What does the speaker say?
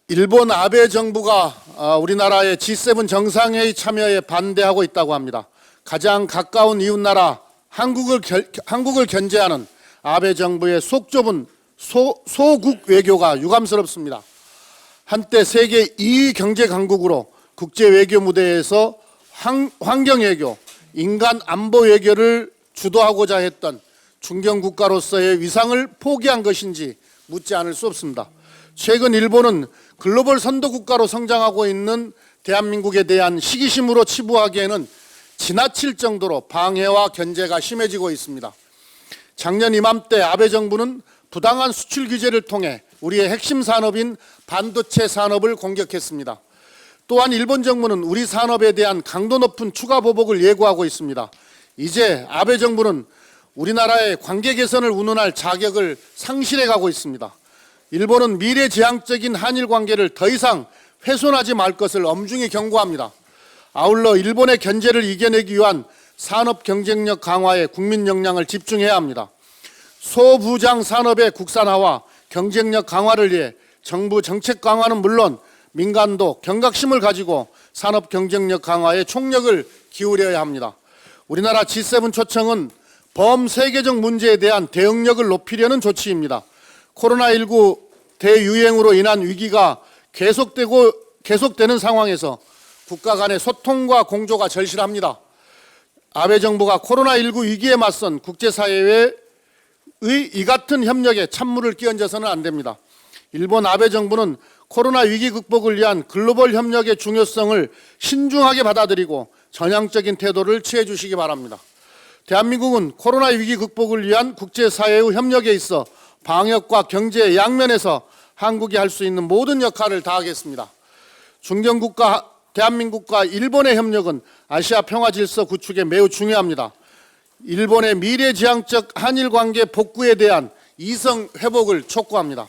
일본 아베 정부가 우리나라의 G7 정상회의 참여에 반대하고 있다고 합니다. 가장 가까운 이웃나라 한국을 견제하는 아베 정부의 속 좁은 소국 외교가 유감스럽습니다. 한때 세계 2위 경제 강국으로 국제 외교 무대에서 환경 외교, 인간 안보 외교를 주도하고자 했던 중견 국가로서의 위상을 포기한 것인지 묻지 않을 수 없습니다. 최근 일본은 글로벌 선도 국가로 성장하고 있는 대한민국에 대한 시기심으로 치부하기에는 지나칠 정도로 방해와 견제가 심해지고 있습니다. 작년 이맘때 아베 정부는 부당한 수출 규제를 통해 우리의 핵심 산업인 반도체 산업을 공격했습니다. 또한 일본 정부는 우리 산업에 대한 강도 높은 추가 보복을 예고하고 있습니다. 이제 아베 정부는 우리나라의 관계 개선을 운운할 자격을 상실해 가고 있습니다. 일본은 미래지향적인 한일 관계를 더 이상 훼손하지 말 것을 엄중히 경고합니다. 아울러 일본의 견제를 이겨내기 위한 산업 경쟁력 강화에 국민 역량을 집중해야 합니다. 소부장 산업의 국산화와 경쟁력 강화를 위해 정부 정책 강화는 물론 민간도 경각심을 가지고 산업 경쟁력 강화에 총력을 기울여야 합니다. 우리나라 G7 초청은 범세계적 문제에 대한 대응력을 높이려는 조치입니다. 코로나19 대유행으로 인한 위기가 계속되는 상황에서 국가 간의 소통과 공조가 절실합니다. 아베 정부가 코로나19 위기에 맞선 국제사회의 이 같은 협력에 찬물을 끼얹어서는 안 됩니다. 일본 아베 정부는 코로나 위기 극복을 위한 글로벌 협력의 중요성을 신중하게 받아들이고 전향적인 태도를 취해 주시기 바랍니다. 대한민국은 코로나 위기 극복을 위한 국제사회의 협력에 있어 방역과 경제 양면에서 한국이 할 수 있는 모든 역할을 다하겠습니다. 중견국가 대한민국과 일본의 협력은 아시아 평화 질서 구축에 매우 중요합니다. 일본의 미래지향적 한일 관계 복구에 대한 이성 회복을 촉구합니다.